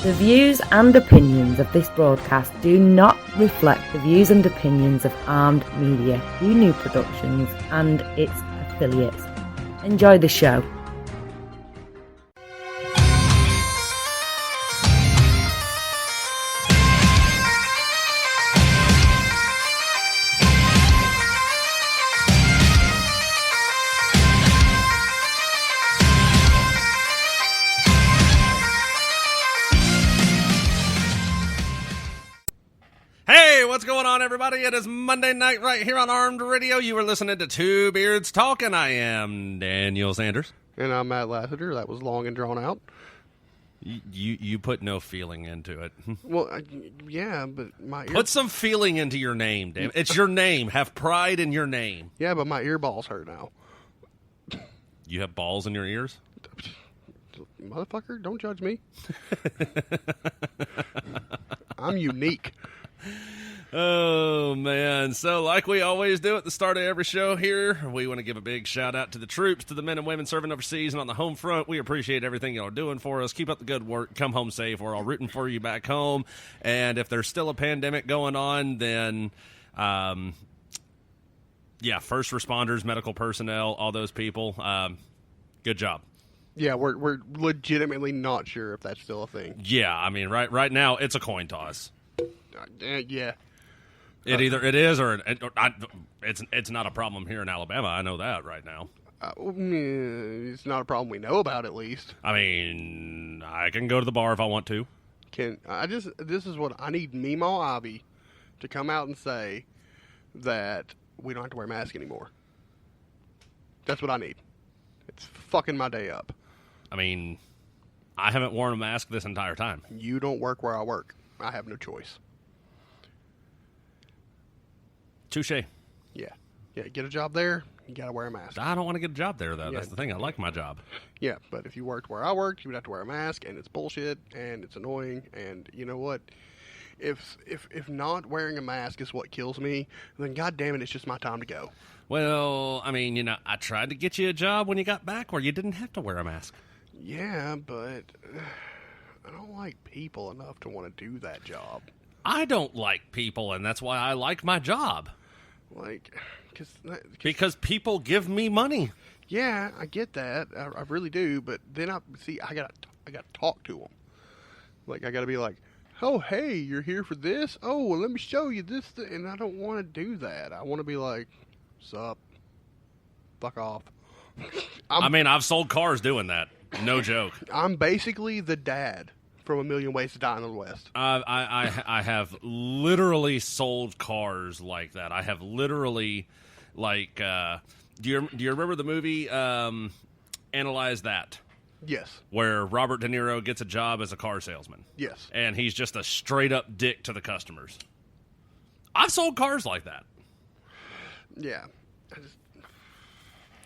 The views and opinions of this broadcast do not reflect the views and opinions of Armed Media, New Productions, and its affiliates. Enjoy the show. What's going on, everybody? It is Monday night right here on Armed Radio. You are listening to Two Beards Talking. I am Daniel Sanders. And I'm Matt Lassiter. That was long and drawn out. You put no feeling into it. Well, yeah, but my Put some feeling into your name, damn. It's your name. Have pride in your name. Yeah, but my ear balls hurt now. You have balls in your ears? Motherfucker, don't judge me. I'm unique. Oh, man. So, like we always do at the start of every show here, we want to give a big shout-out to the troops, to the men and women serving overseas and on the home front. We appreciate everything y'all are doing for us. Keep up the good work. Come home safe. We're all rooting for you back home. And if there's still a pandemic going on, then, first responders, medical personnel, all those people, good job. Yeah, we're legitimately not sure if that's still a thing. Yeah, I mean, right now, it's a coin toss. Yeah. It is or it's not a problem here in Alabama. I know that right now. It's not a problem we know about, at least. I mean, I can go to the bar if I want to. This is what I need. Meemaw Ivy to come out and say that we don't have to wear masks anymore. That's what I need. It's fucking my day up. I mean, I haven't worn a mask this entire time. You don't work where I work. I have no choice. Touche. Yeah, get a job there, you gotta wear a mask. I don't want to get a job there, though. Yeah. That's the thing. I like my job. Yeah, but if you worked where I worked, you would have to wear a mask, and it's bullshit, and it's annoying, and you know what? If not wearing a mask is what kills me, then goddamn it, it's just my time to go. Well, I mean, I tried to get you a job when you got back where you didn't have to wear a mask. Yeah, but I don't like people enough to want to do that job. I don't like people, and that's why I like my job. Because people give me money. Yeah, I get that. I really do. But then I got to talk to them. Like, I got to be like, oh, hey, you're here for this? Oh, well, let me show you this. And I don't want to do that. I want to be like, sup, fuck off. I've sold cars doing that. No joke. I'm basically the dad from A Million Ways to Die in the West. I have literally sold cars like that. I have literally, like, do you remember the movie Analyze That? Yes. Where Robert De Niro gets a job as a car salesman. Yes. And he's just a straight-up dick to the customers. I've sold cars like that. Yeah.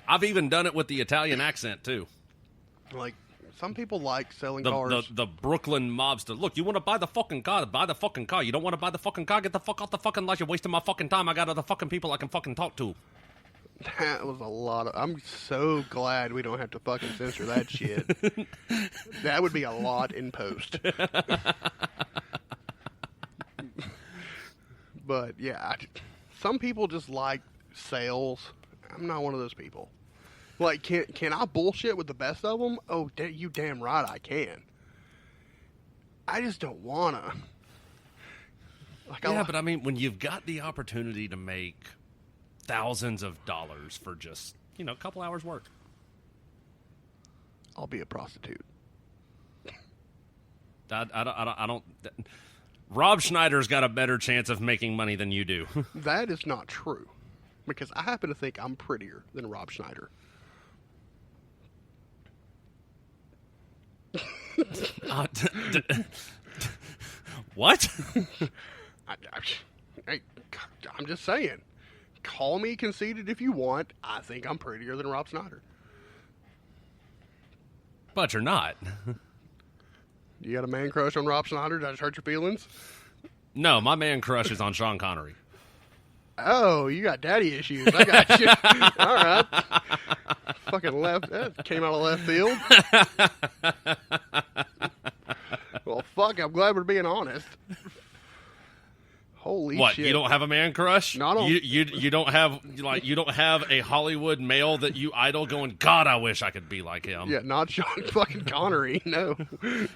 I've even done it with the Italian accent, too. Like, some people like selling cars. The Brooklyn mobster. Look, you want to buy the fucking car, buy the fucking car. You don't want to buy the fucking car, get the fuck off the fucking lot. You're wasting my fucking time. I got other fucking people I can fucking talk to. That was a lot of... I'm so glad we don't have to fucking censor that shit. That would be a lot in post. But, yeah, some people just like sales. I'm not one of those people. Like, can I bullshit with the best of them? Oh, you damn right I can. I just don't wanna. But I mean, when you've got the opportunity to make thousands of dollars for just, a couple hours work. I'll be a prostitute. I don't. Rob Schneider's got a better chance of making money than you do. That is not true. Because I happen to think I'm prettier than Rob Schneider. What? I'm just saying. Call me conceited if you want. I think I'm prettier than Rob Schneider. But you're not. You got a man crush on Rob Schneider? Did I just hurt your feelings? No, my man crush is on Sean Connery. Oh, you got daddy issues. I got you. All right. Fucking left. That came out of left field. Well, fuck, I'm glad we're being honest. Holy What? shit. You don't have a man crush? No, I don't. You don't have you don't have a Hollywood male that you idol going, God, I wish I could be like him. Yeah, not Sean fucking Connery, no.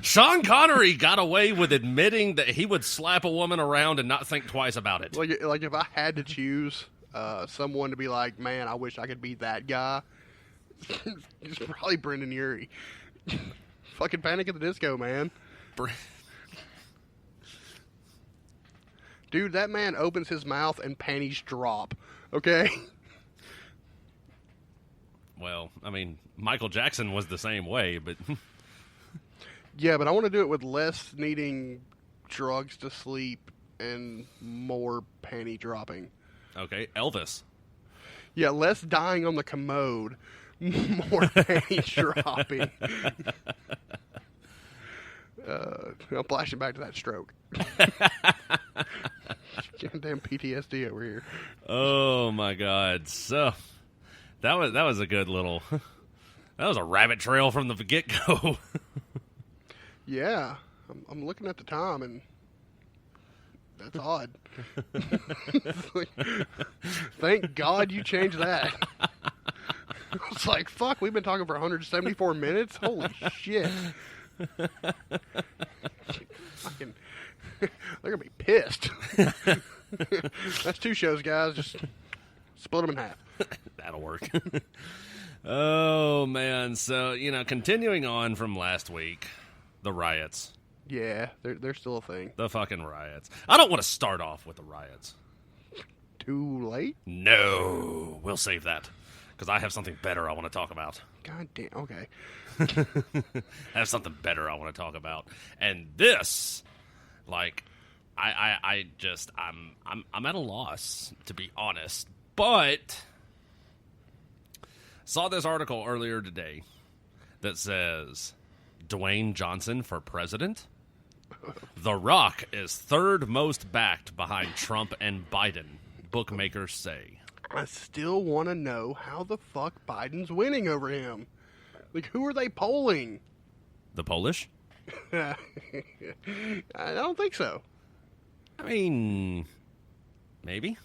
Sean Connery got away with admitting that he would slap a woman around and not think twice about it. Like if I had to choose someone to be like, man, I wish I could be that guy, it's probably Brendan Urie. Fucking Panic at the Disco, man. Dude, that man opens his mouth and panties drop. Okay? Well, I mean, Michael Jackson was the same way, but Yeah, but I want to do it with less needing drugs to sleep and more panty dropping. okay, Elvis. Yeah, less dying on the commode, more panty dropping. I'm flashing back to that stroke. Goddamn PTSD over here. Oh my God! So that was a good little. That was a rabbit trail from the get go. Yeah, I'm looking at the time and that's odd. Thank God you changed that. It's like, fuck, we've been talking for 174 minutes? Holy shit. Fucking, they're going to be pissed. That's 2 shows, guys. Just split them in half. That'll work. Oh man! So continuing on from last week, the riots. Yeah, they're still a thing. The fucking riots. I don't want to start off with the riots. Too late? No, we'll save that because I have something better I want to talk about. God damn. Okay. I have something better I want to talk about, and this, like, I'm at a loss, to be honest. But saw this article earlier today that says Dwayne Johnson for president. The Rock is third most backed behind Trump and Biden, bookmakers say. I still want to know how the fuck Biden's winning over him. Like, who are they polling? The Polish? I don't think so. I mean, maybe.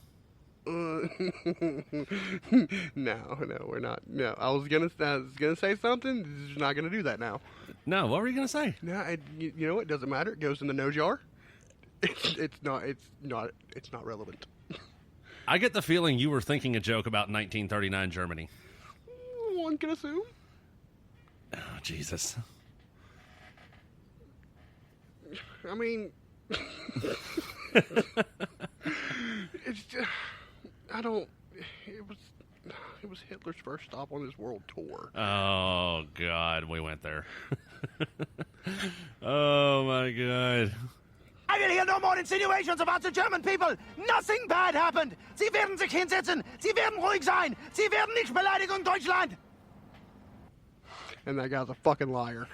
No, we're not. No, I was gonna say something. Just not gonna do that now. No, what were you gonna say? No, you know what? It doesn't matter. It goes in the no jar. It's not relevant. I get the feeling you were thinking a joke about 1939 Germany. One can assume. Oh, Jesus. I mean, it's just, I don't. It was Hitler's first stop on his world tour. Oh, God, we went there. Oh, my God. I will hear no more insinuations about the German people. Nothing bad happened. Sie werden sich hinsetzen. Sie werden ruhig sein. Sie werden nicht beleidigen Deutschland. And that guy's a fucking liar.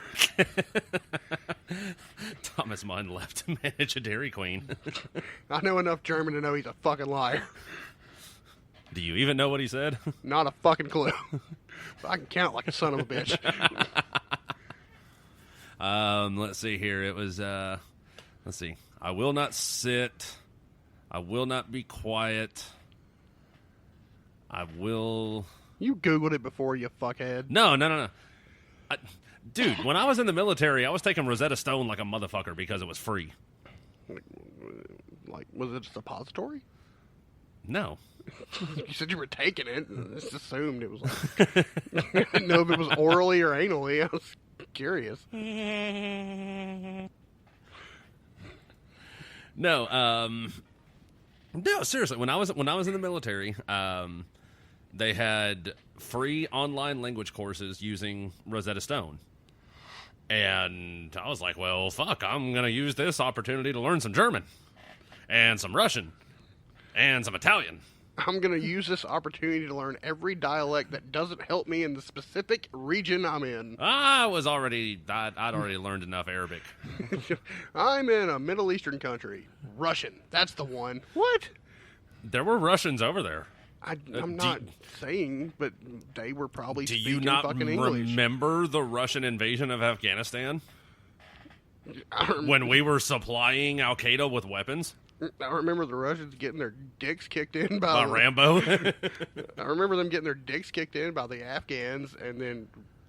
Thomas Munn left to manage a Dairy Queen. I know enough German to know he's a fucking liar. Do you even know what he said? Not a fucking clue. But I can count like a son of a bitch. Let's see here. It was, let's see. I will not sit. I will not be quiet. I will... You Googled it before, you fuckhead. No. Dude, when I was in the military, I was taking Rosetta Stone like a motherfucker because it was free. Like, was it a suppository? No. You said you were taking it. I just assumed it was like... I didn't know if it was orally or anally. I was curious. No, seriously, when I was in the military, they had free online language courses using Rosetta Stone. And I was like, well, fuck, I'm going to use this opportunity to learn some German and some Russian and some Italian. I'm going to use this opportunity to learn every dialect that doesn't help me in the specific region I'm in. I'd already learned enough Arabic. I'm in a Middle Eastern country. Russian. That's the one. What? There were Russians over there. I'm not saying, but they were probably Do speaking you not fucking English. remember the Russian invasion of Afghanistan? When we were supplying Al Qaeda with weapons I remember the Russians getting their dicks kicked in by Rambo. I remember them getting their dicks kicked in by the Afghans, and then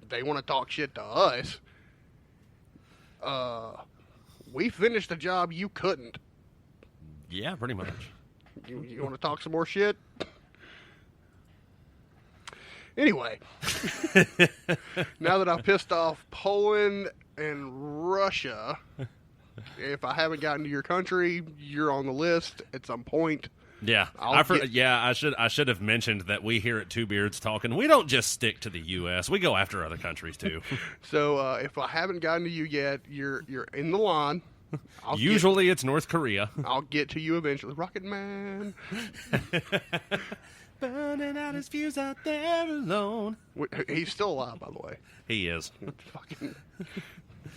they want to talk shit to us. We finished the job you couldn't. Yeah, pretty much. You want to talk some more shit? Anyway, now that I've pissed off Poland and Russia, if I haven't gotten to your country, you're on the list at some point. Yeah, I should have mentioned that we here at Two Beards Talking, we don't just stick to the U.S. We go after other countries too. So if I haven't gotten to you yet, you're in the line. Usually it's North Korea. I'll get to you eventually. Rocket Man. Burning out his fuse out there alone. He's still alive, by the way. He is. Fucking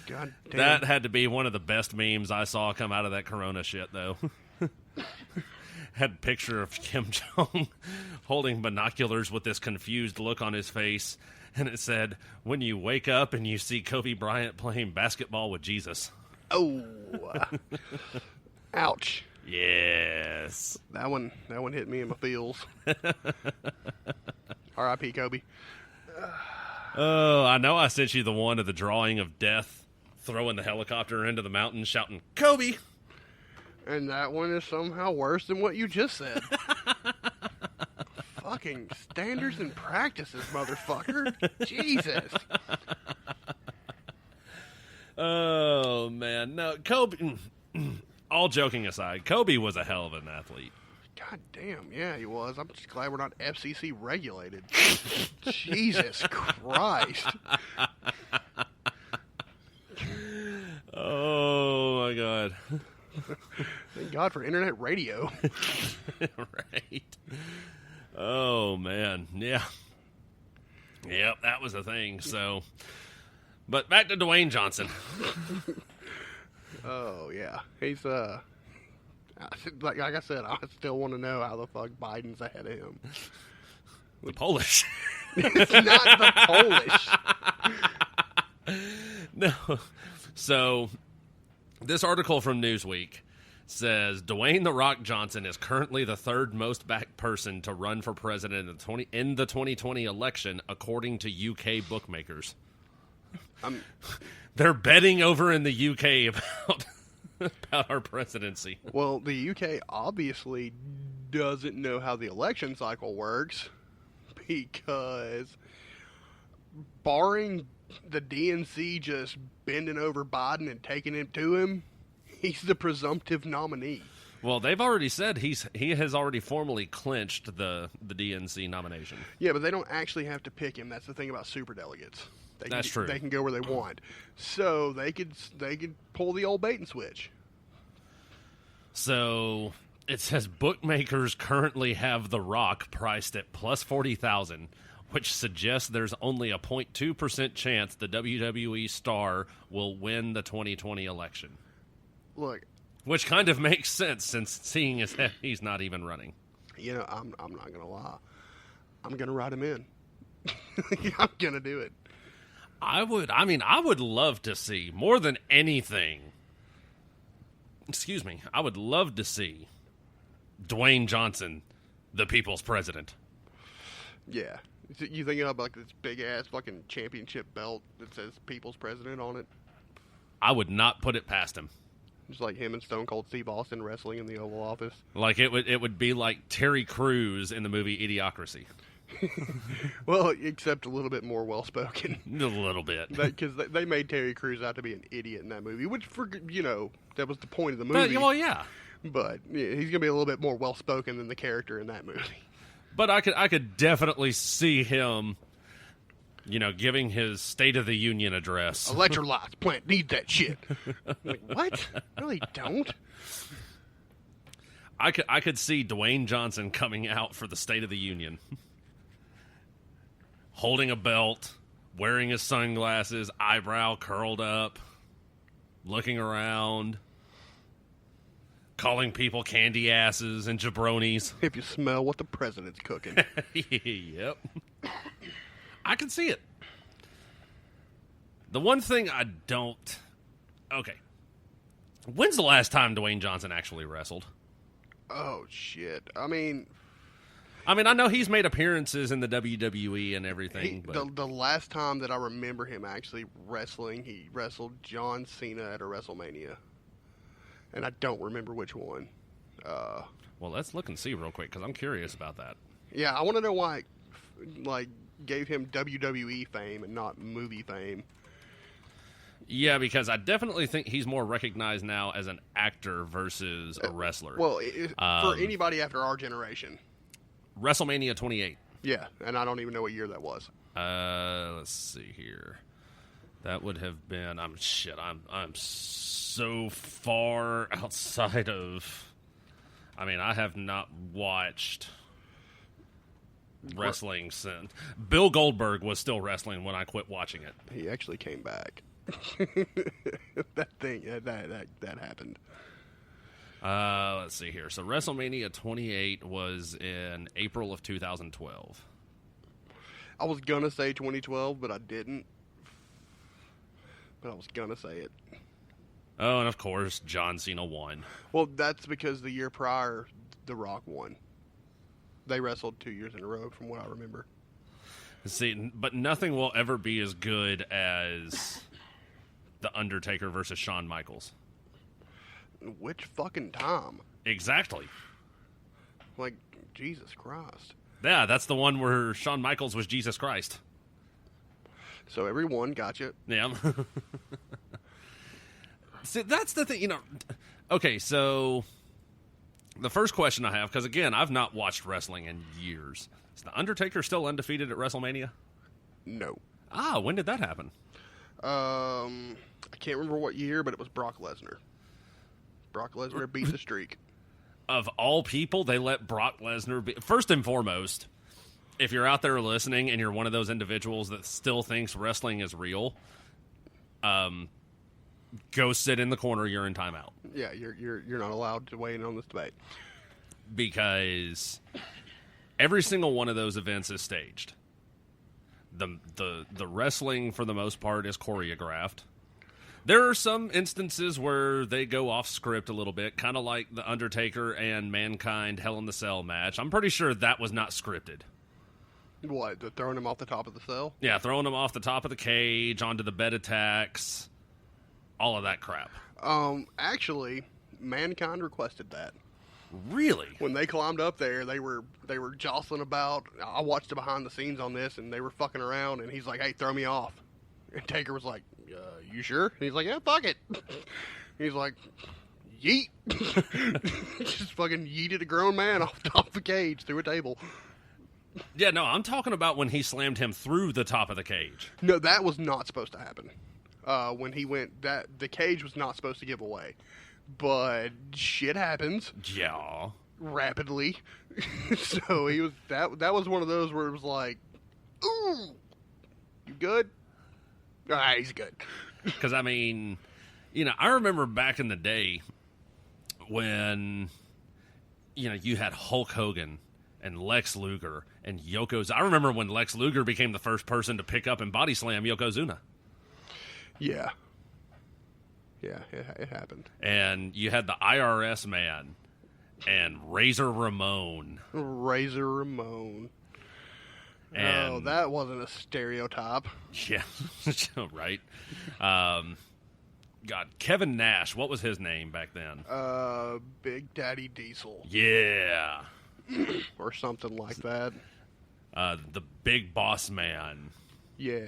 God damn. That had to be one of the best memes I saw come out of that Corona shit, though. Had a picture of Kim Jong holding binoculars with this confused look on his face, and it said, "When you wake up and you see Kobe Bryant playing basketball with Jesus." Oh. Ouch. Yes. That one hit me in my feels. R.I.P. Kobe. Oh, I know I sent you the one of the drawing of death throwing the helicopter into the mountain shouting, "Kobe!" And that one is somehow worse than what you just said. Fucking standards and practices, motherfucker. Jesus. Oh, man. No, Kobe... All joking aside, Kobe was a hell of an athlete. God damn, yeah, he was. I'm just glad we're not FCC regulated. Jesus Christ. Oh, my God. Thank God for internet radio. Right. Oh, man. Yeah. Yep, that was a thing, so... But back to Dwayne Johnson. Oh, yeah. He's, like I said, I still want to know how the fuck Biden's ahead of him. The Polish. It's not the Polish. No. So, this article from Newsweek says Dwayne "The Rock" Johnson is currently the third most backed person to run for president in the 2020 election, according to UK bookmakers. They're betting over in the UK about our presidency. Well, the UK obviously doesn't know how the election cycle works, because barring the DNC just bending over Biden and taking it to him, he's the presumptive nominee. Well, they've already said he has already formally clinched the DNC nomination. Yeah, but they don't actually have to pick him. That's the thing about superdelegates. That's true. They can go where they want. So they could pull the old bait and switch. So it says bookmakers currently have The Rock priced at plus 40,000, which suggests there's only a 0.2% chance the WWE star will win the 2020 election. Look, which kind of makes sense, since seeing as he's not even running. You know, I'm not gonna lie. I'm gonna write him in. I'm gonna do it. I would love to see, more than anything, I would love to see Dwayne Johnson, the people's president. Yeah. You think of like this big-ass fucking championship belt that says people's president on it? I would not put it past him. Just like him and Stone Cold Steve Austin wrestling in the Oval Office. Like it would be like Terry Crews in the movie Idiocracy. Well, except a little bit more well-spoken. A little bit. Because they made Terry Crews out to be an idiot in that movie, which, that was the point of the movie. Well, yeah. But yeah, he's going to be a little bit more well-spoken than the character in that movie. But I could definitely see him, giving his State of the Union address. Electrolytes plant needs that shit. Like, what? No, they don't. I could see Dwayne Johnson coming out for the State of the Union. Holding a belt, wearing his sunglasses, eyebrow curled up, looking around, calling people candy asses and jabronis. If you smell what the president's cooking. Yep. I can see it. The one thing I don't... Okay, When's the last time Dwayne Johnson actually wrestled? Oh, shit. I mean, I know he's made appearances in the WWE and everything. But the last time that I remember him actually wrestling, he wrestled John Cena at a WrestleMania. And I don't remember which one. Well, let's look and see real quick, because I'm curious about that. Yeah, I want to know why it, gave him WWE fame and not movie fame. Yeah, because I definitely think he's more recognized now as an actor versus a wrestler. Well, for anybody after our generation. WrestleMania 28. Yeah, and I don't even know what year that was. Let's see here. That would have been. I'm so far outside of. I have not watched wrestling since. Bill Goldberg was still wrestling when I quit watching it. He actually came back. that happened. Let's see here. So WrestleMania 28 was in April of 2012. I was gonna say 2012, but I didn't. But I was gonna say it. Oh, and of course, John Cena won. Well, that's because the year prior, The Rock won. They wrestled 2 years in a row, from what I remember. See, but nothing will ever be as good as The Undertaker versus Shawn Michaels. Which fucking time? Exactly. Like, Jesus Christ. Yeah, that's the one where Shawn Michaels was Jesus Christ. So everyone got you. Yeah. See, that's the thing, Okay, so the first question I have, because again, I've not watched wrestling in years. Is The Undertaker still undefeated at WrestleMania? No. When did that happen? I can't remember what year, but it was Brock Lesnar. Brock Lesnar beat the streak. Of all people, they let Brock Lesnar be. First and foremost, if you're out there listening and you're one of those individuals that still thinks wrestling is real, go sit in the corner. You're in timeout. Yeah, you're not allowed to weigh in on this debate. Because every single one of those events is staged. The wrestling, for the most part, is choreographed. There are some instances where they go off script a little bit, kind of like the Undertaker and Mankind Hell in the Cell match. I'm pretty sure that was not scripted. What, throwing him off the top of the cell? Yeah, throwing him off the top of the cage, onto the bed attacks, all of that crap. Actually, Mankind requested that. Really? When they climbed up there, they were jostling about. I watched the behind the scenes on this, and they were fucking around, and he's like, hey, throw me off. And Taker was like, you sure? And he's like, yeah, fuck it. He's like, yeet. Just fucking yeeted a grown man off the top of the cage through a table. Yeah, no, I'm talking about when he slammed him through the top of the cage. No, that was not supposed to happen. When he went, the cage was not supposed to give away. But shit happens. Yeah. Rapidly. So he was that was one of those where it was like, ooh, you good? All right, he's good. Because, I remember back in the day when, you had Hulk Hogan and Lex Luger and Yokozuna. I remember when Lex Luger became the first person to pick up and body slam Yokozuna. Yeah. Yeah, it happened. And you had the IRS man and Razor Ramon. Razor Ramon. And, oh, that wasn't a stereotype. Yeah, right. God, Kevin Nash, what was his name back then? Big Daddy Diesel. Yeah. Or something like that. The Big Boss Man. Yeah.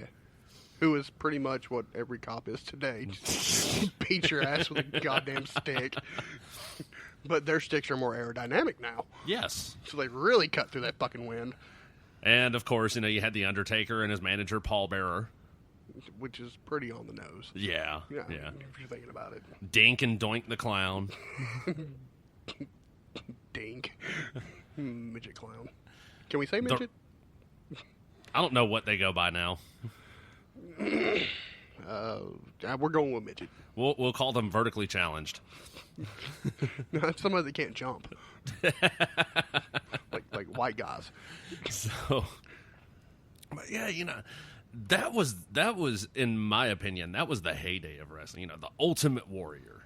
Who is pretty much what every cop is today. Just beat your ass with a goddamn stick. But their sticks are more aerodynamic now. Yes. So they really cut through that fucking wind. And, of course, you had The Undertaker and his manager, Paul Bearer. Which is pretty on the nose. Yeah. Yeah. If you're thinking about it. Dink and Doink the Clown. Dink. Midget clown. Can we say midget? I don't know what they go by now. We're going with midget. We'll call them vertically challenged. No, that's somebody that can't jump. like white guys. So, but yeah, that was in my opinion, that was the heyday of wrestling. The Ultimate Warrior.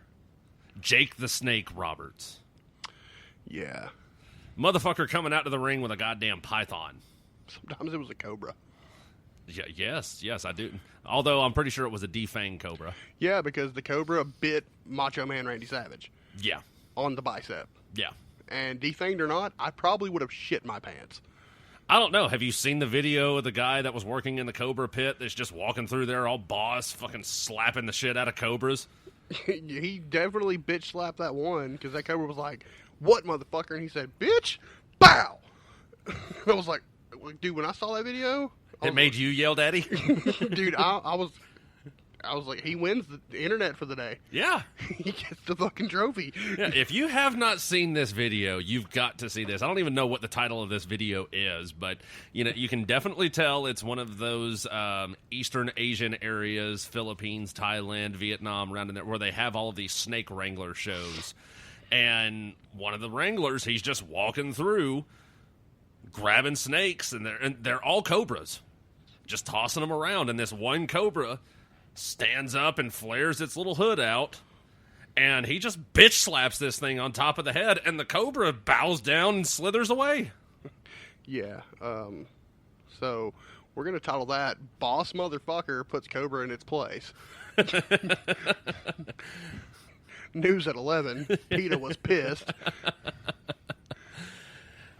Jake the Snake Roberts. Yeah. Motherfucker coming out to the ring with a goddamn python. Sometimes it was a cobra. Yeah, yes, I do. Although I'm pretty sure it was a defanged cobra. Yeah, because the cobra bit Macho Man Randy Savage Yeah, on the bicep. yeah. And defanged or not, I probably would have shit my pants. I don't know. Have you seen the video of the guy that was working in the cobra pit that's just walking through there all boss, fucking slapping the shit out of cobras? He definitely bitch slapped that one because that cobra was like, "What, motherfucker?" And he said, "Bitch, bow." I was like, dude, when I saw that video, It made you yell, Daddy? dude, I was like, he wins the internet for the day. Yeah. He gets the fucking trophy. Yeah. If you have not seen this video, you've got to see this. I don't even know what the title of this video is, but you can definitely tell it's one of those Eastern Asian areas, Philippines, Thailand, Vietnam, around in there, where they have all of these snake wrangler shows. And one of the wranglers, he's just walking through, grabbing snakes, and they're all cobras, just tossing them around. And this one cobra stands up and flares its little hood out, and he just bitch slaps this thing on top of the head, and the cobra bows down and slithers away. Yeah. So we're gonna title that "Boss Motherfucker Puts Cobra in Its Place." News at 11. PETA was pissed.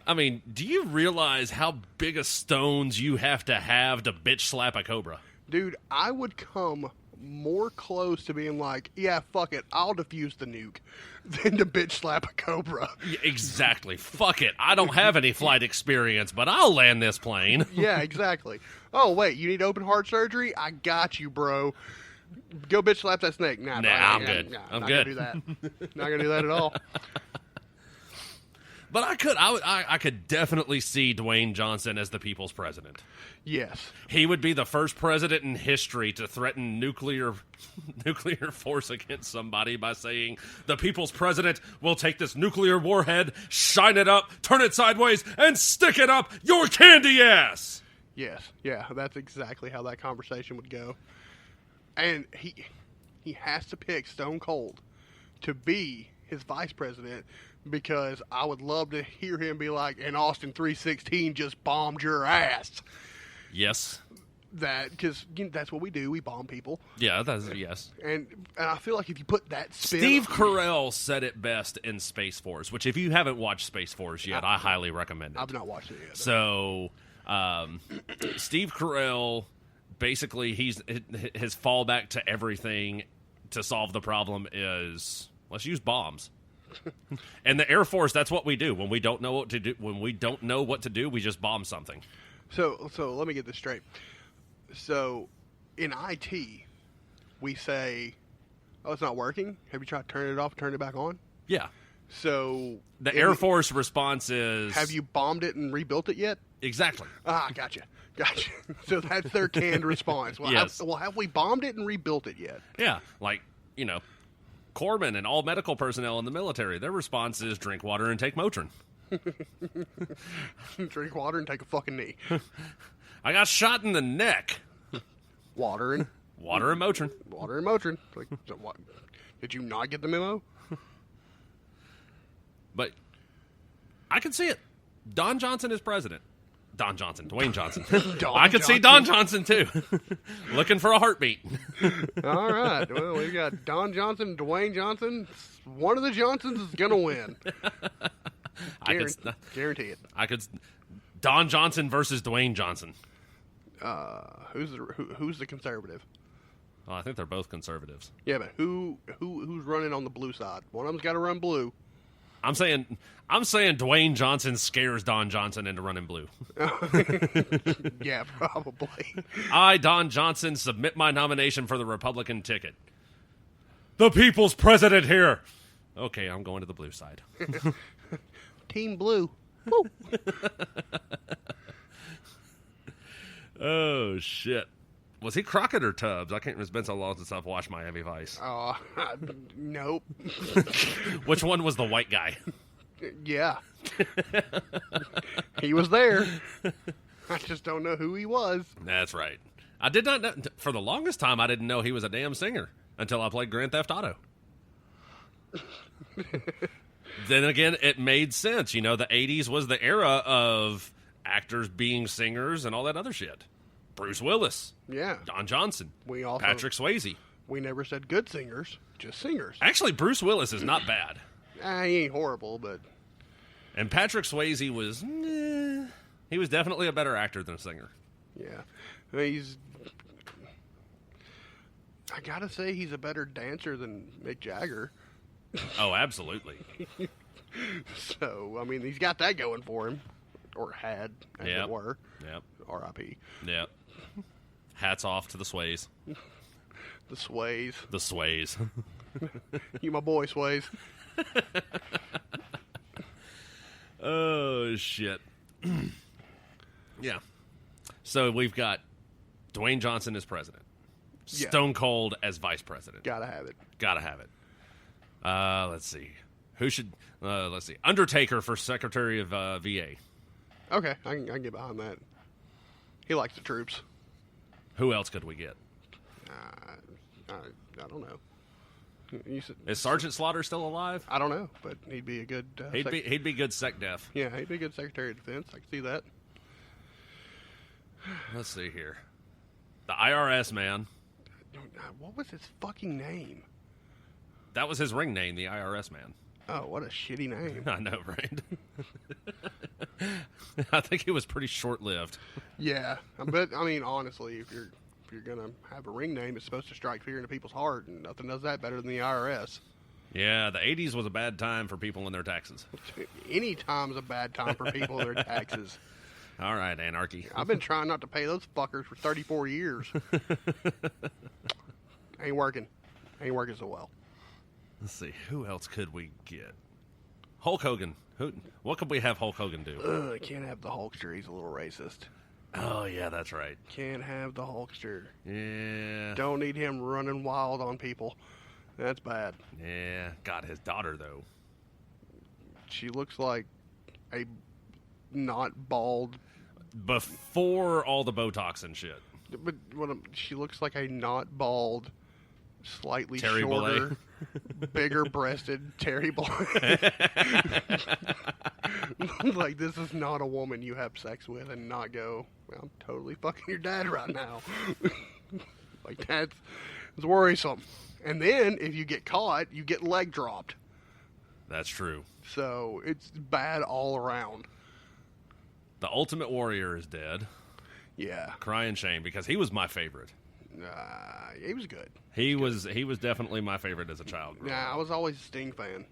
I mean, do you realize how big of stones you have to bitch slap a cobra? Dude, I would come more close to being like, yeah, fuck it, I'll defuse the nuke, than to bitch slap a cobra. Yeah, exactly. Fuck it. I don't have any flight experience, but I'll land this plane. Yeah, exactly. Oh, wait, you need open heart surgery? I got you, bro. Go bitch slap that snake. Nah, I'm good. I'm not good. Gonna do that. Not gonna do that at all. But I could definitely see Dwayne Johnson as the people's president. Yes. He would be the first president in history to threaten nuclear force against somebody by saying, the people's president will take this nuclear warhead, shine it up, turn it sideways, and stick it up your candy ass! Yes. Yeah, that's exactly how that conversation would go. And he has to pick Stone Cold to be his vice president, because I would love to hear him be like, and Austin 316 just bombed your ass. Yes. Because that's what we do. We bomb people. Yeah, yes. And I feel like if you put that spin... Steve Carell said it best in Space Force, which if you haven't watched Space Force yet, I highly recommend it. I've not watched it yet. So, Steve Carell, basically, his fallback to everything to solve the problem is, let's use bombs. And the Air Force, that's what we do. When we don't know what to do, we just bomb something. So let me get this straight. So, in IT, we say, oh, it's not working? Have you tried to turn it off, turn it back on? Yeah. So... The Air Force response is... Have you bombed it and rebuilt it yet? Exactly. Ah, gotcha. So that's their canned response. Well, yes. Have we bombed it and rebuilt it yet? Yeah. Like, corpsmen and all medical personnel in the military, their response is drink water and take Motrin. Drink water and take a fucking knee. I got shot in the neck. Water and Motrin. Water and Motrin. Like, so what? Did you not get the memo? But I can see it. Don Johnson is president. Dwayne Johnson. I could see Don Johnson too. Looking for a heartbeat. All right. Well, we got Don Johnson, Dwayne Johnson. One of the Johnsons is gonna win. Guarantee it. Don Johnson versus Dwayne Johnson. Who's the conservative? Oh, I think they're both conservatives. Yeah, but who's running on the blue side? One of them's got to run blue. I'm saying Dwayne Johnson scares Don Johnson into running blue. Yeah, probably. I, Don Johnson, submit my nomination for the Republican ticket. The people's president here. Okay, I'm going to the blue side. Team blue. Woo. Oh, shit. Was he Crockett or Tubbs? I can't remember. It's been so long since I've watched Miami Vice. Nope. Which one was the white guy? Yeah. He was there. I just don't know who he was. That's right. I did not know. For the longest time, I didn't know he was a damn singer until I played Grand Theft Auto. Then again, it made sense. You know, the 80s was the era of actors being singers and all that other shit. Bruce Willis, Yeah. Don Johnson, We also Patrick Swayze. we never said good singers, just singers. Actually, Bruce Willis is not bad. He ain't horrible, but And Patrick Swayze was, he was definitely a better actor than a singer. yeah, he's. I gotta say, he's a better dancer than Mick Jagger. Oh, absolutely. So, I mean, he's got that going for him, or had, as Yep. it were. Yep. R.I.P. Yep. Hats off to the Sways. The Sways. The Sways. You my boy, Sways. Oh, shit. Yeah. So we've got Dwayne Johnson as president. Yeah. Stone Cold as vice president. Gotta have it. Gotta have it. Let's see. Who should... let's see. Undertaker for Secretary of VA. Okay, I can get behind that. He likes the troops. Who else could we get? I don't know. You said, Is Sergeant Slaughter still alive? I don't know, but he'd be a good. He'd be good Sec Def. Yeah, he'd be a good Secretary of Defense. I can see that. Let's see here. The IRS man. What was his fucking name? That was his ring name, the IRS man. Oh, what a shitty name. I know, right? I think it was pretty short-lived. Yeah, but I mean, honestly, if you're gonna have a ring name, it's supposed to strike fear into people's heart, and nothing does that better than the IRS. Yeah, the 80s was a bad time for people and their taxes. Any time's a bad time for people and their taxes. All right, anarchy. I've been trying not to pay those fuckers for 34 years. Ain't working so well. Let's see, who else could we get? Hulk Hogan. What could we have Hulk Hogan do? Can't have the Hulkster. He's a little racist. Oh, yeah, that's right. Can't have the Hulkster. Yeah. Don't need him running wild on people. That's bad. Yeah. Got his daughter, though. She looks like a not bald, Before all the Botox and shit. but she looks like a not bald, slightly Terry shorter, bigger-breasted Terry Bollea. Like, this is not a woman you have sex with and not go, well, I'm totally fucking your dad right now. Like, it's worrisome. And then, if you get caught, you get leg dropped. That's true. So, it's bad all around. The Ultimate Warrior is dead. Yeah. Crying shame, because he was my favorite. He was good. He was definitely my favorite as a child. growing Nah, up. I was always a Sting fan.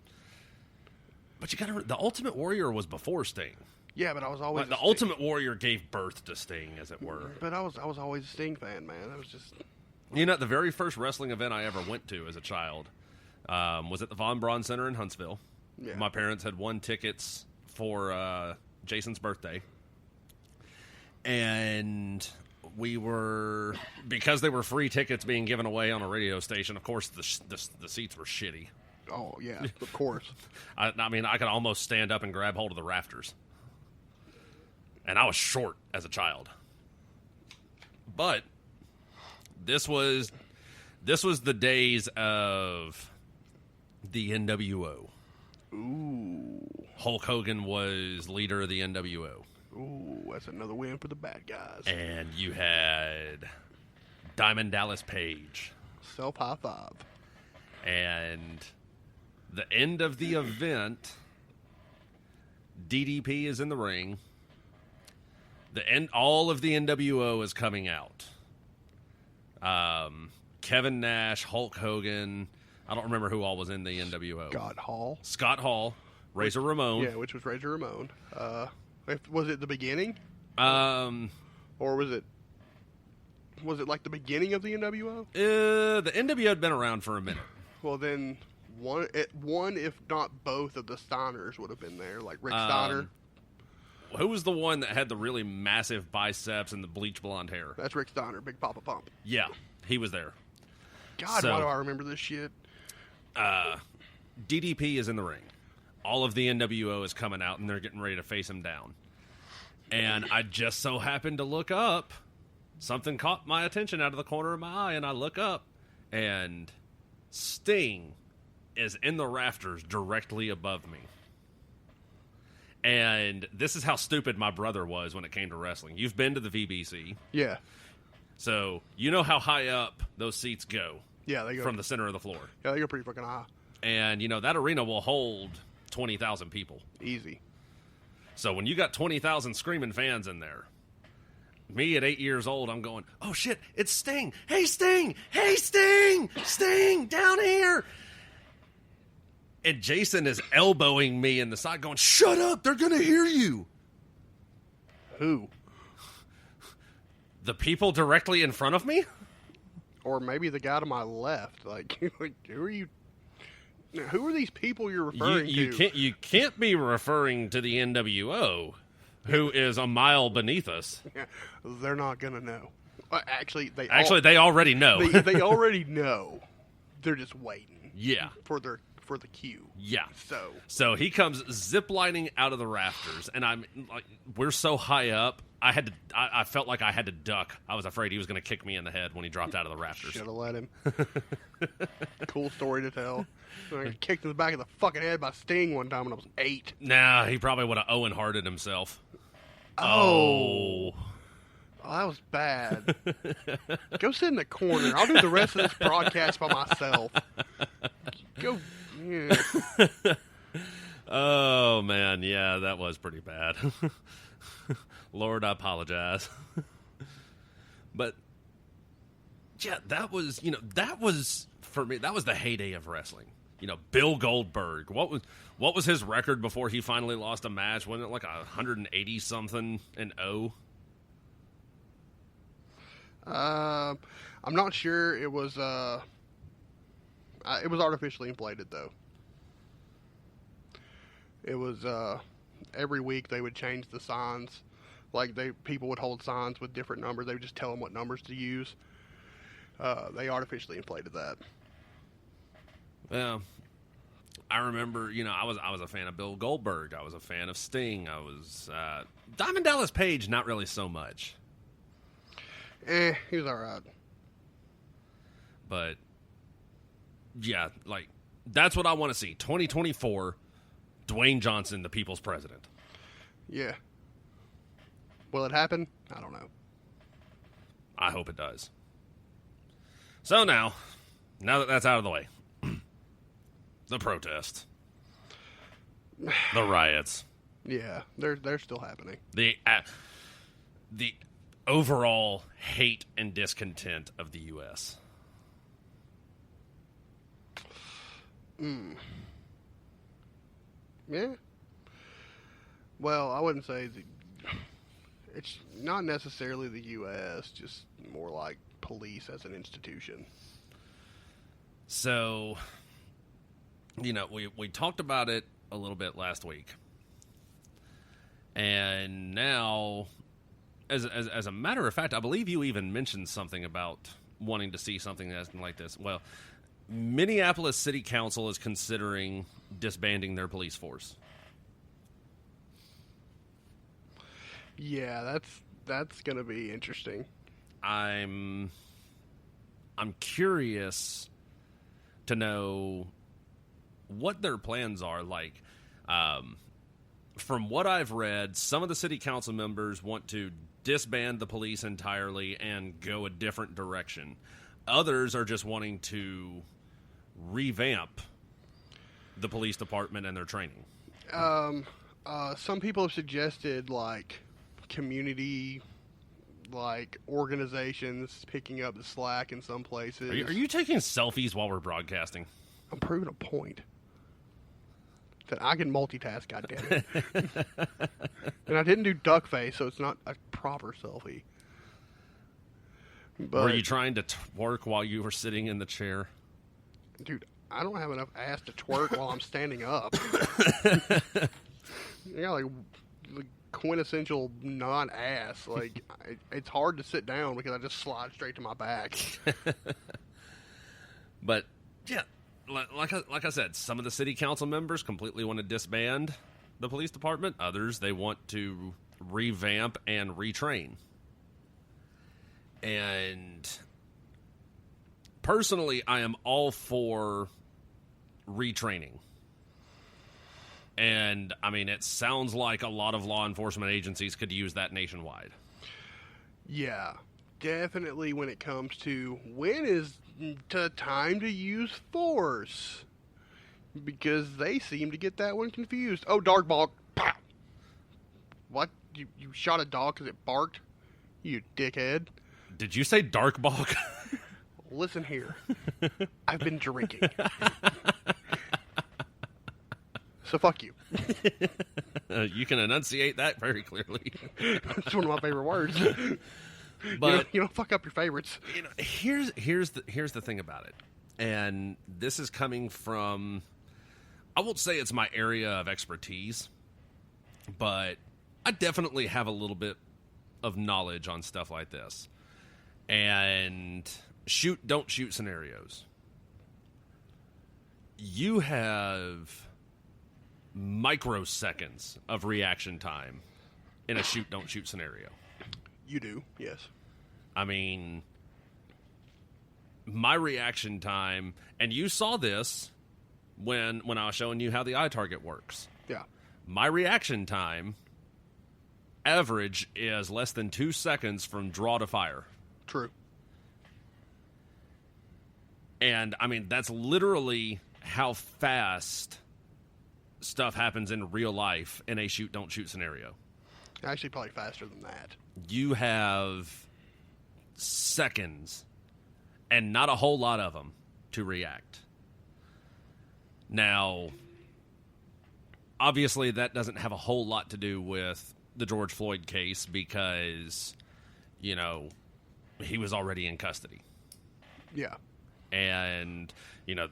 But you gotta, the Ultimate Warrior was before Sting. Yeah, but I was always Like, the a Sting- Ultimate Warrior gave birth to Sting, as it were. But I was always a Sting fan, man. I was just You know, the very first wrestling event I ever went to as a child was at the Von Braun Center in Huntsville. Yeah. My parents had won tickets for Jason's birthday. And we were, because they were free tickets being given away on a radio station, of course the seats were shitty. oh yeah, of course. I mean, I could almost stand up and grab hold of the rafters. And I was short as a child. But this was the days of the NWO. Ooh, Hulk Hogan was leader of the NWO. ooh, that's another win for the bad guys. And you had Diamond Dallas Page. Self high five. And the end of the event, DDP is in the ring. All of the NWO is coming out. Kevin Nash, Hulk Hogan. I don't remember who all was in the NWO. Scott Hall, Razor Ramon. Yeah, which was Razor Ramon. Was it the beginning, Um, or was it like the beginning of the NWO? the NWO had been around for a minute. Well, then one, if not both, of the Steiners would have been there, like Rick Steiner. Who was the one that had the really massive biceps and the bleach blonde hair? That's Rick Steiner, Big Papa Pump. Yeah, he was there. God, So- why do I remember this shit? DDP is in the ring. All of the NWO is coming out, and they're getting ready to face him down. And I just so happened to look up. Something caught my attention out of the corner of my eye, and I look up, and Sting is in the rafters directly above me. And this is how stupid my brother was when it came to wrestling. You've been to the VBC. Yeah. So you know how high up those seats go. Yeah, they go from the center of the floor. Yeah, they go pretty fucking high. And, that arena will hold 20,000 people. Easy. So when you got 20,000 screaming fans in there, me at 8 years old, I'm going, oh, shit, it's Sting. Hey, Sting. Hey, Sting. Sting, down here. And Jason is elbowing me in the side going, shut up, they're going to hear you. Who? The people directly in front of me? Or maybe the guy to my left. Like who are you? Who are these people you're referring to? You can't be referring to the NWO, who is a mile beneath us. They're not going to know. Actually, they already know. They already know. They're just waiting. Yeah. For the cue. Yeah. So he comes ziplining out of the rafters, and I'm like, we're so high up. I felt like I had to duck. I was afraid he was going to kick me in the head when he dropped out of the rafters. Should have let him. Cool story to tell. I got kicked in the back of the fucking head by Sting one time when I was 8. Nah, he probably would have Owen Harted himself. Oh, that was bad. Go sit in the corner. I'll do the rest of this broadcast by myself. Go. Yeah. Oh, man. Yeah, that was pretty bad. Lord, I apologize. But, yeah, that was, for me, that was the heyday of wrestling. Bill Goldberg. What was his record before he finally lost a match? Wasn't it like 180-something and 0? I'm not sure. It was artificially inflated, though. It was every week they would change the signs. Like people would hold signs with different numbers. They would just tell them what numbers to use. They artificially inflated that. Yeah, I remember. I was a fan of Bill Goldberg. I was a fan of Sting. I was Diamond Dallas Page. Not really so much. He was all right. But yeah, that's what I want to see. 2024, Dwayne Johnson, the people's president. Yeah. Will it happen? I don't know. I hope it does. So now that that's out of the way, the protest, the riots. Yeah, they're still happening. The overall hate and discontent of the U.S. Yeah. Well, I wouldn't say it's not necessarily the U.S., just more like police as an institution. So, we talked about it a little bit last week. And now, as a matter of fact, I believe you even mentioned something about wanting to see something like this. Well, Minneapolis City Council is considering disbanding their police force. Yeah, that's going to be interesting. I'm curious to know what their plans are. Like, from what I've read, some of the city council members want to disband the police entirely and go a different direction. Others are just wanting to revamp the police department and their training. Some people have suggested community organizations picking up the slack in some places. Are you taking selfies while we're broadcasting? I'm proving a point that I can multitask, goddammit. And I didn't do duck face, so it's not a proper selfie. But, were you trying to twerk while you were sitting in the chair? Dude, I don't have enough ass to twerk while I'm standing up. Yeah, the quintessential non-ass. It's hard to sit down because I just slide straight to my back. But, yeah, like I said, some of the city council members completely want to disband the police department. Others, they want to revamp and retrain. And personally, I am all for retraining. And, I mean, it sounds like a lot of law enforcement agencies could use that nationwide. Yeah, definitely when it comes to when is the time to use force. Because they seem to get that one confused. Oh, dog bark. Pow! What? You shot a dog because it barked? You dickhead. Did you say dark balk? Listen here. I've been drinking. So fuck you. You can enunciate that very clearly. It's one of my favorite words. But you don't fuck up your favorites. Here's the thing about it. And this is coming from, I won't say it's my area of expertise, but I definitely have a little bit of knowledge on stuff like this. And shoot, don't shoot scenarios. You have microseconds of reaction time in a shoot, don't shoot scenario. You do, yes. I mean, my reaction time, and you saw this when I was showing you how the iTarget works. Yeah. My reaction time average is less than 2 seconds from draw to fire. True. And, I mean, that's literally how fast stuff happens in real life in a shoot, don't shoot scenario. Actually, probably faster than that. You have seconds and not a whole lot of them to react. Now, obviously, that doesn't have a whole lot to do with the George Floyd case because, you know, he was already in custody. Yeah. And, you know,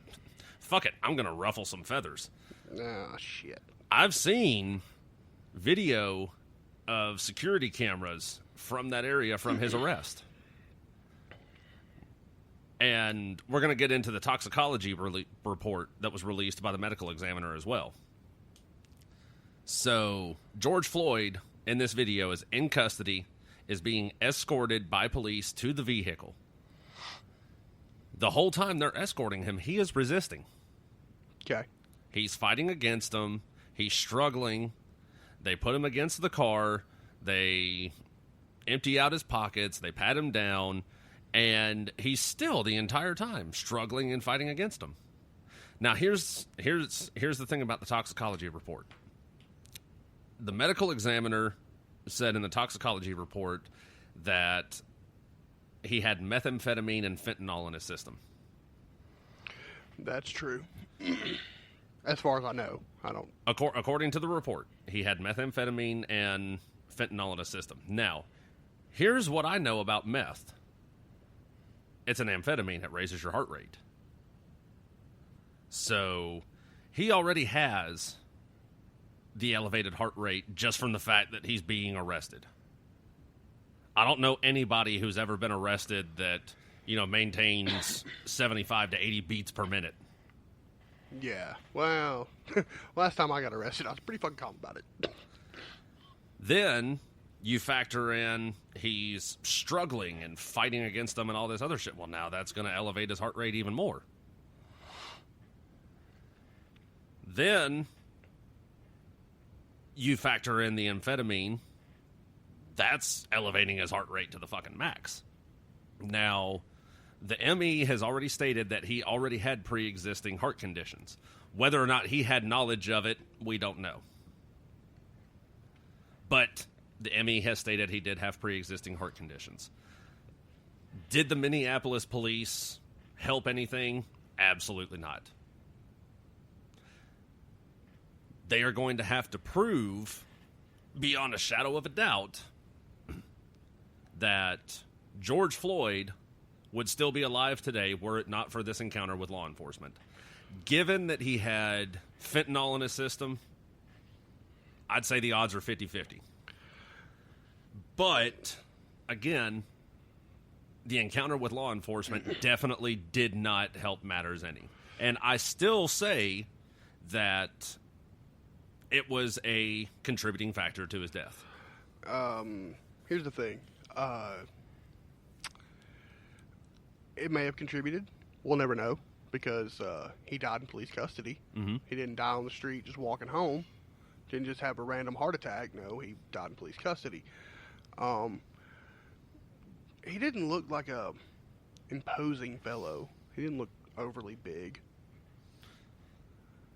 fuck it, I'm going to ruffle some feathers. Ah, shit. I've seen video of security cameras from that area from his arrest. And we're going to get into the toxicology report that was released by the medical examiner as well. So, George Floyd, in this video, is in custody, is being escorted by police to the vehicle. The whole time they're escorting him, he is resisting. Okay. He's fighting against them. He's struggling. They put him against the car. They empty out his pockets. They pat him down. And he's still, the entire time, struggling and fighting against them. Now, here's the thing about the toxicology report. The medical examiner said in the toxicology report that he had methamphetamine and fentanyl in his system. That's true. As far as I know, I don't. According to the report, he had methamphetamine and fentanyl in his system. Now, here's what I know about meth. It's an amphetamine that raises your heart rate. So, he already has the elevated heart rate just from the fact that he's being arrested. I don't know anybody who's ever been arrested that, you know, maintains 75 to 80 beats per minute. Yeah. Well, last time I got arrested, I was pretty fucking calm about it. Then you factor in he's struggling and fighting against them and all this other shit. Well, now that's going to elevate his heart rate even more. Then you factor in the amphetamine. That's elevating his heart rate to the fucking max. Now, the ME has already stated that he already had pre-existing heart conditions. Whether or not he had knowledge of it, we don't know. But the ME has stated he did have pre-existing heart conditions. Did the Minneapolis police help anything? Absolutely not. They are going to have to prove, beyond a shadow of a doubt, that George Floyd would still be alive today were it not for this encounter with law enforcement. Given that he had fentanyl in his system, I'd say the odds are 50-50. But, again, the encounter with law enforcement definitely did not help matters any. And I still say that it was a contributing factor to his death. Here's the thing. It may have contributed. We'll never know. because he died in police custody. Mm-hmm. He didn't die on the street just walking home. Didn't just have a random heart attack. No, he died in police custody. He didn't look like a imposing fellow. He didn't look overly big.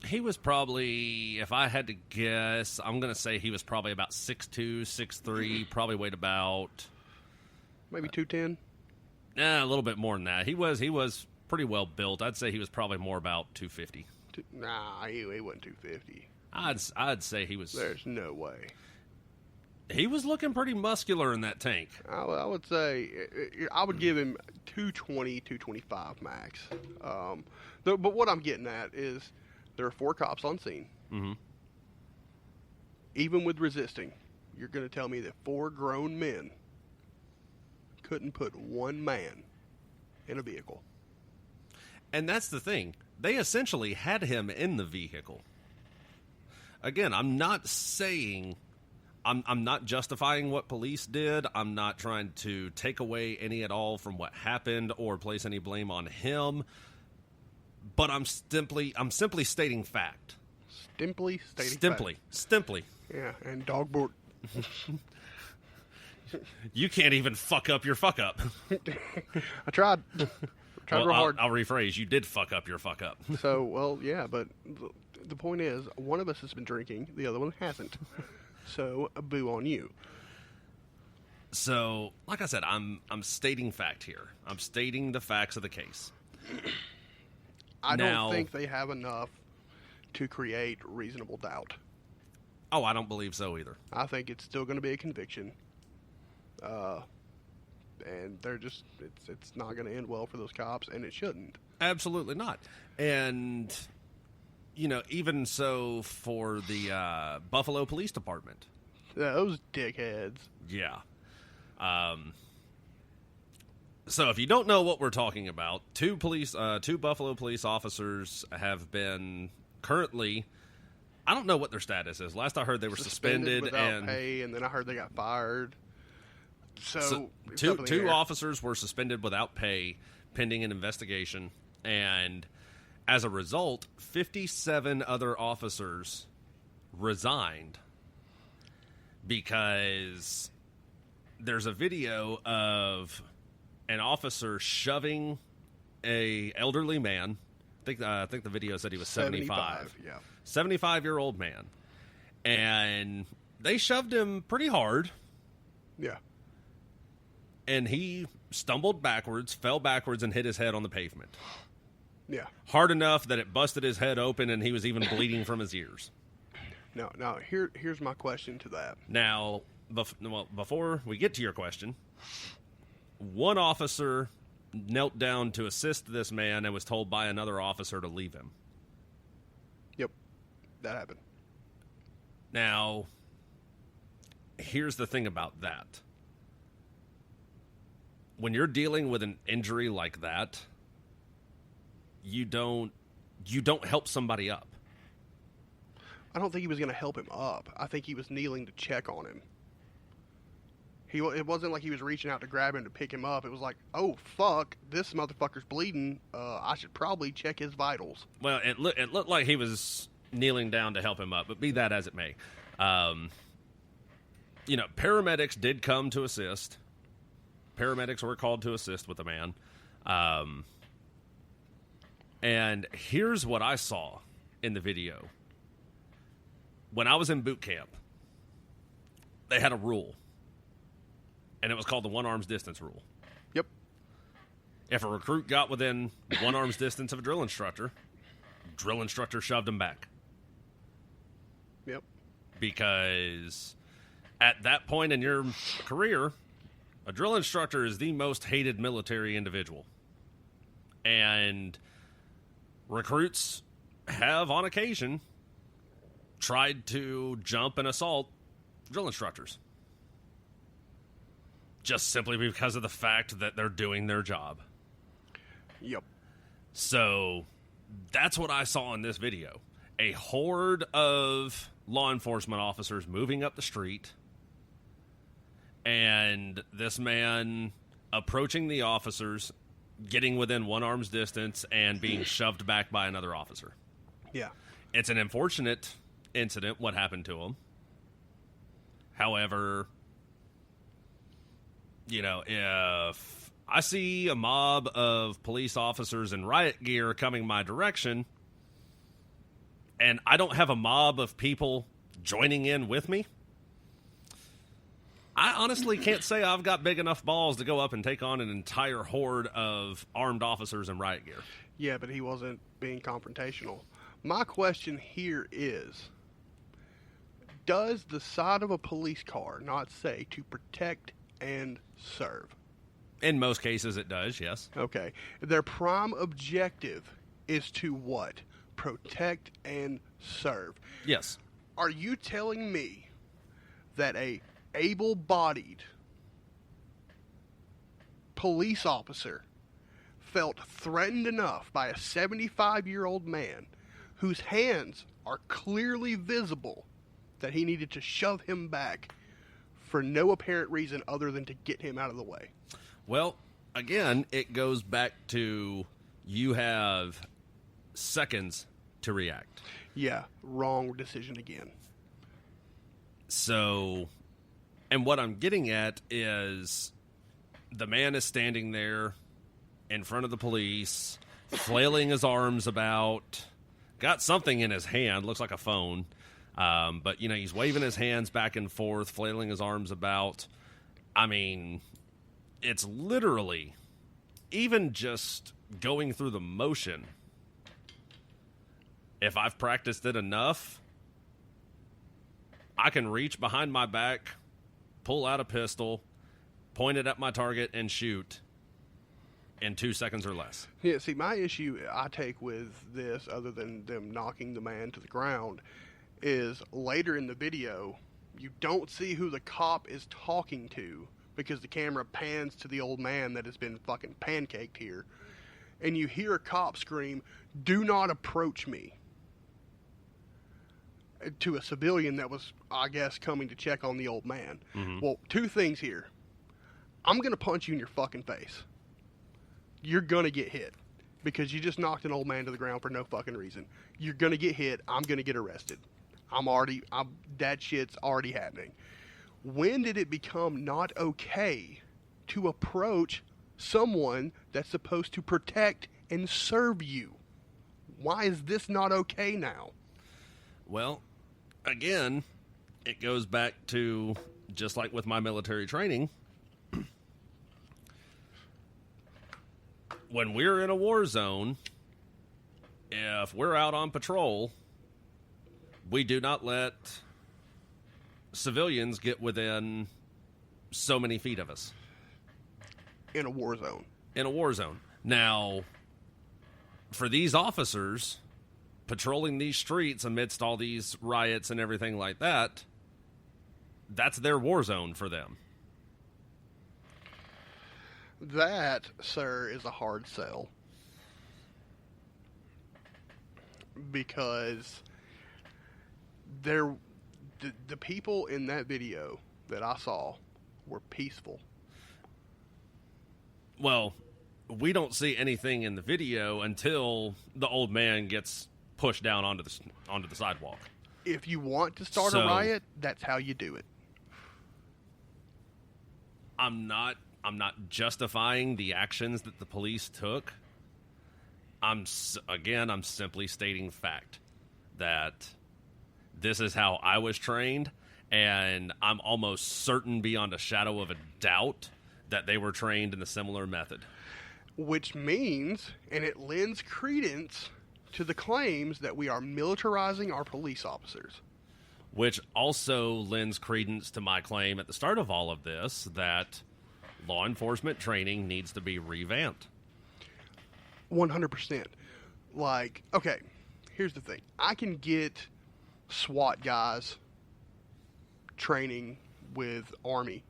He was probably, if I had to guess, I'm going to say he was probably about 6'2", 6'3", probably weighed about... Maybe 210? A little bit more than that. He was pretty well built. I'd say he was probably more about 250. Nah, he wasn't 250. I'd say he was... There's no way. He was looking pretty muscular in that tank. I would say I would give him 220, 225 max. But what I'm getting at is there are 4 cops on scene. Mm-hmm. Even with resisting, you're going to tell me that 4 grown men couldn't put one man in a vehicle. And that's the thing. They essentially had him in the vehicle. Again, I'm not saying... I'm not justifying what police did. I'm not trying to take away any at all from what happened or place any blame on him. But I'm simply stating fact. Simply stating fact. Stimply. Yeah, and dogboard. You can't even fuck up your fuck up. I tried. Real hard. I'll rephrase. You did fuck up your fuck up. So, well, yeah, but the point is, one of us has been drinking, the other one hasn't. So, a boo on you. So, like I said, I'm stating fact here. I'm stating the facts of the case. I don't think they have enough to create reasonable doubt. Oh, I don't believe so either. I think it's still going to be a conviction. And they're just, it's not going to end well for those cops, and it shouldn't. Absolutely not. And... You know, even so for the Buffalo Police Department. Those dickheads. Yeah. So if you don't know what we're talking about, 2 Buffalo police officers have been currently... I don't know what their status is. Last I heard they were suspended without pay, and then I heard they got fired. So 2 officers were suspended without pay pending an investigation, and... As a result, 57 other officers resigned because there's a video of an officer shoving a elderly man. I think the video said he was 75. Yeah. 75-year-old man. And they shoved him pretty hard. Yeah. And he stumbled backwards, fell backwards, and hit his head on the pavement. Yeah. Hard enough that it busted his head open and he was even bleeding from his ears. Now here's my question to that. Now, before we get to your question, one officer knelt down to assist this man and was told by another officer to leave him. Yep. That happened. Now, here's the thing about that. When you're dealing with an injury like that, you don't help somebody up. I don't think he was going to help him up. I think he was kneeling to check on him. It wasn't like he was reaching out to grab him to pick him up. It was like, oh, fuck, this motherfucker's bleeding. I should probably check his vitals. Well, it looked like he was kneeling down to help him up, but be that as it may. Paramedics did come to assist. Paramedics were called to assist with the man. And here's what I saw in the video. When I was in boot camp, they had a rule. And it was called the 1 arm's distance rule. Yep. If a recruit got within 1 arm's distance of a drill instructor shoved him back. Yep. Because at that point in your career, a drill instructor is the most hated military individual. And... recruits have, on occasion, tried to jump and assault drill instructors. Just simply because of the fact that they're doing their job. Yep. So, that's what I saw in this video. A horde of law enforcement officers moving up the street, and this man approaching the officers getting within one arm's distance and being shoved back by another officer. Yeah. It's an unfortunate incident, what happened to him. However, you know, if I see a mob of police officers in riot gear coming my direction, and I don't have a mob of people joining in with me, I honestly can't say I've got big enough balls to go up and take on an entire horde of armed officers in riot gear. Yeah, but he wasn't being confrontational. My question here is, does the side of a police car not say to protect and serve? In most cases, it does, yes. Okay. Their prime objective is to what? Protect and serve. Yes. Are you telling me that a able-bodied police officer felt threatened enough by a 75-year-old man whose hands are clearly visible that he needed to shove him back for no apparent reason other than to get him out of the way? Well, again, it goes back to you have seconds to react. Yeah, wrong decision again. So, and what I'm getting at is the man is standing there in front of the police, flailing his arms about, got something in his hand, looks like a phone, but, you know, he's waving his hands back and forth, flailing his arms about. I mean, it's literally, even just going through the motion, if I've practiced it enough, I can reach behind my back, pull out a pistol, point it at my target, and shoot in 2 seconds or less. Yeah, see, my issue I take with this, other than them knocking the man to the ground, is later in the video, you don't see who the cop is talking to because the camera pans to the old man that has been fucking pancaked here, and you hear a cop scream, "Do not approach me," to a civilian that was, I guess, coming to check on the old man. Mm-hmm. Well, two things here. I'm going to punch you in your fucking face. You're going to get hit because you just knocked an old man to the ground for no fucking reason. You're going to get hit. I'm going to get arrested. That shit's already happening. When did it become not okay to approach someone that's supposed to protect and serve you? Why is this not okay now? Well, again, it goes back to, just like with my military training, when we're in a war zone, if we're out on patrol, we do not let civilians get within so many feet of us. In a war zone. In a war zone. Now, for these officers patrolling these streets amidst all these riots and everything like that, that's their war zone for them. That, sir, is a hard sell. Because the people in that video that I saw were peaceful. Well, we don't see anything in the video until the old man gets pushed down onto the sidewalk. If you want to start a riot, that's how you do it. I'm not justifying the actions that the police took. I'm simply stating fact that this is how I was trained, and I'm almost certain beyond a shadow of a doubt that they were trained in a similar method. Which means, and it lends credence to the claims that we are militarizing our police officers. Which also lends credence to my claim at the start of all of this that law enforcement training needs to be revamped. 100%. Like, okay, here's the thing. I can get SWAT guys training with Army,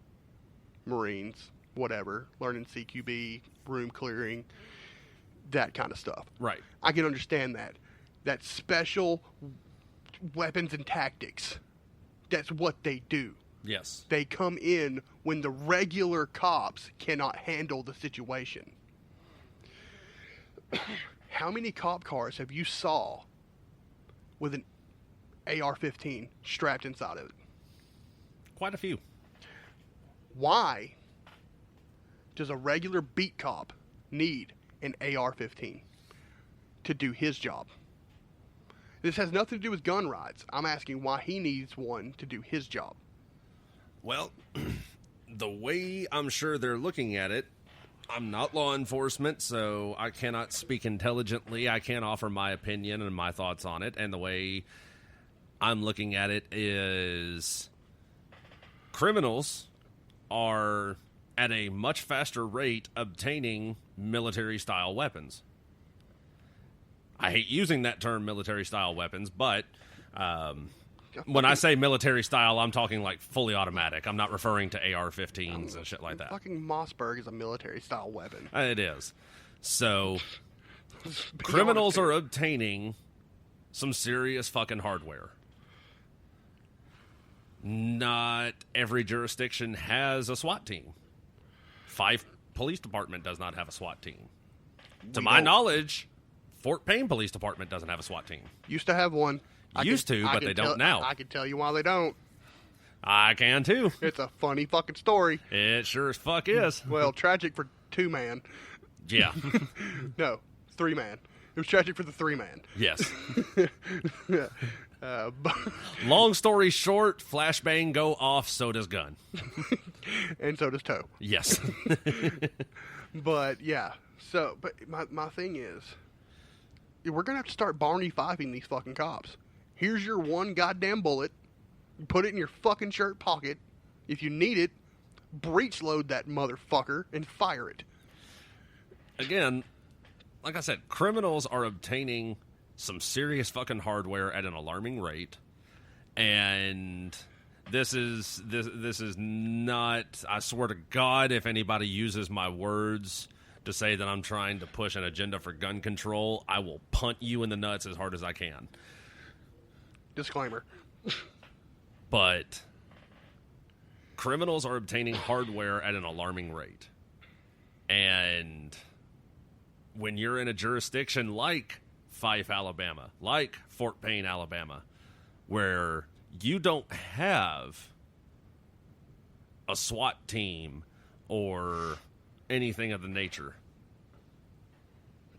Marines, whatever, learning CQB, room clearing, that kind of stuff. Right. I can understand that. That's special weapons and tactics. That's what they do. Yes. They come in when the regular cops cannot handle the situation. How many cop cars have you saw with an AR-15 strapped inside of it? Quite a few. Why does a regular beat cop need an AR-15 to do his job? This has nothing to do with gun rights. I'm asking why he needs one to do his job. Well, the way I'm sure they're looking at it, I'm not law enforcement, so I cannot speak intelligently. I can't offer my opinion and my thoughts on it. And the way I'm looking at it is criminals are at a much faster rate obtaining military-style weapons. I hate using that term, military-style weapons, but when I say military style, I'm talking like fully automatic. I'm not referring to AR-15s and shit like that. Fucking Mossberg is a military-style weapon. It is. So, criminals are obtaining some serious fucking hardware. Not every jurisdiction has a SWAT team. Fife Police Department does not have a SWAT team. To my knowledge, Fort Payne Police Department doesn't have a SWAT team. Used to have one. Used to, but they don't now. I can tell you why they don't. I can too. It's a funny fucking story. It sure as fuck is. Well, tragic for 2-man. Yeah. No, 3-man. It was tragic for the 3-man. Yes. But Long story short, flashbang go off, so does gun. and so does Toe. Yes. But, yeah. So, but my thing is, we're going to have to start Barney Fifing these fucking cops. Here's your one goddamn bullet. You put it in your fucking shirt pocket. If you need it, breech load that motherfucker and fire it. Again, like I said, criminals are obtaining some serious fucking hardware at an alarming rate. And this is not, I swear to God, if anybody uses my words to say that I'm trying to push an agenda for gun control, I will punt you in the nuts as hard as I can. Disclaimer. But criminals are obtaining hardware at an alarming rate. And when you're in a jurisdiction like Fife, Alabama, like Fort Payne, Alabama, where you don't have a SWAT team or anything of the nature,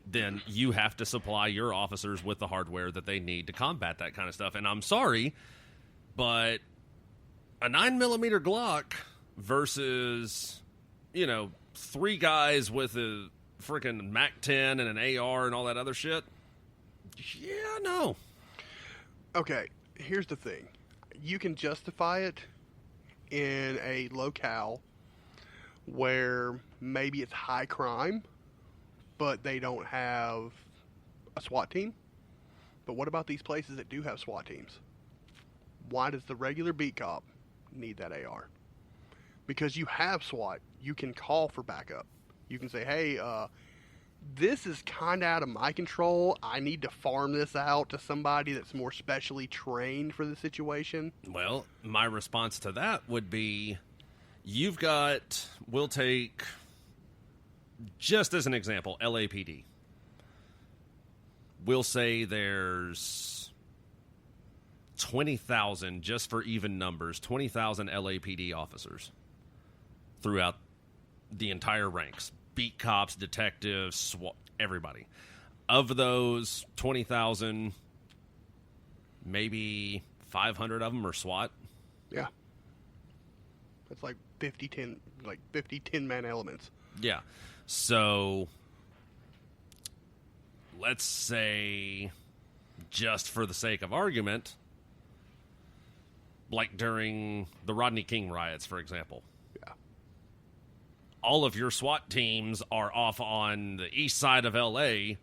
then you have to supply your officers with the hardware that they need to combat that kind of stuff. And I'm sorry, but a 9mm Glock versus, 3 guys with a freaking MAC-10 and an AR and all that other shit, yeah, no. Okay, here's the thing. You can justify it in a locale where maybe it's high crime, but they don't have a SWAT team. But what about these places that do have SWAT teams? Why does the regular beat cop need that AR? Because you have SWAT. You can call for backup. You can say, hey, this is kind of out of my control. I need to farm this out to somebody that's more specially trained for the situation. Well, my response to that would be, we'll take, just as an example, LAPD. We'll say there's 20,000, just for even numbers, 20,000 LAPD officers throughout the entire ranks. Beat cops, detectives, SWAT, everybody. Of those 20,000, maybe 500 of them are SWAT. Yeah. That's like 50 10-man elements. Yeah. So, let's say, just for the sake of argument, like during the Rodney King riots, for example. Yeah. All of your SWAT teams are off on the east side of L.A.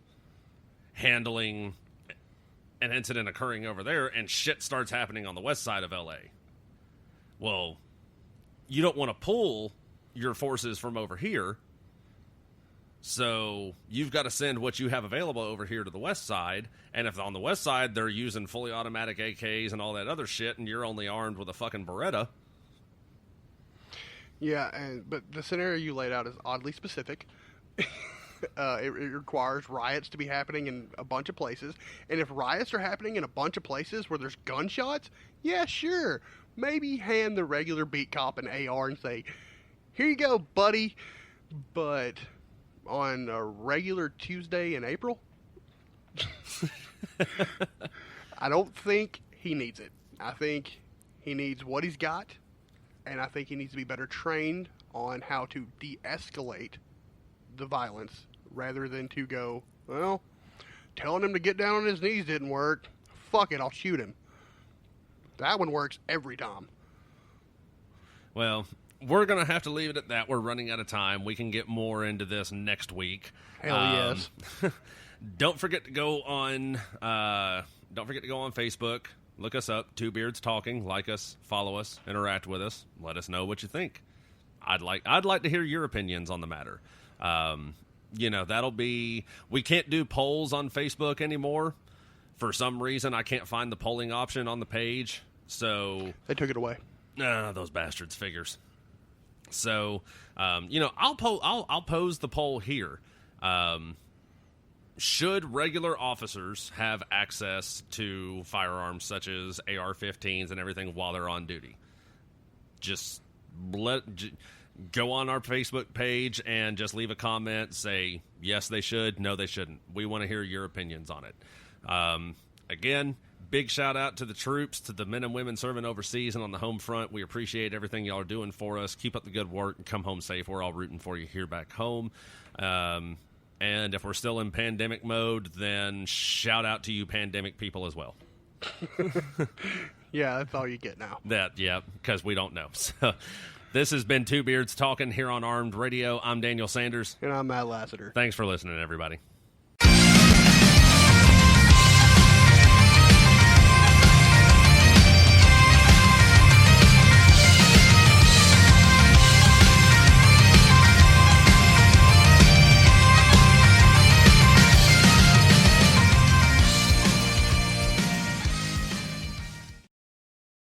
handling an incident occurring over there, and shit starts happening on the west side of L.A. Well, you don't want to pull your forces from over here, so you've got to send what you have available over here to the west side, and if on the west side they're using fully automatic AKs and all that other shit, and you're only armed with a fucking Beretta. Yeah, but the scenario you laid out is oddly specific. It requires riots to be happening in a bunch of places. And if riots are happening in a bunch of places where there's gunshots, yeah, sure. Maybe hand the regular beat cop an AR and say, here you go, buddy. But on a regular Tuesday in April, I don't think he needs it. I think he needs what he's got, and I think he needs to be better trained on how to de-escalate the violence rather than to go, well, telling him to get down on his knees didn't work. Fuck it, I'll shoot him. That one works every time. Well, we're going to have to leave it at that. We're running out of time. We can get more into this next week. Hell yes. Don't forget to go on Facebook. Look us up, Two Beards Talking. Like us, follow us, interact with us. Let us know what you think. I'd like to hear your opinions on the matter. That'll be. We can't do polls on Facebook anymore. For some reason, I can't find the polling option on the page. So they took it away. Those bastards figures. So, I'll pose the poll here. Should regular officers have access to firearms such as AR-15s and everything while they're on duty? Just go on our Facebook page and just leave a comment. Say, yes, they should. No, they shouldn't. We want to hear your opinions on it. Again, big shout out to the troops, to the men and women serving overseas and on the home front. We appreciate everything y'all are doing for us. Keep up the good work and come home safe. We're all rooting for you here back home. And if we're still in pandemic mode, then shout out to you pandemic people as well. Yeah, that's all you get now. Because we don't know. So this has been Two Beards Talking here on Armed Radio. I'm Daniel Sanders. And I'm Matt Lassiter. Thanks for listening, everybody.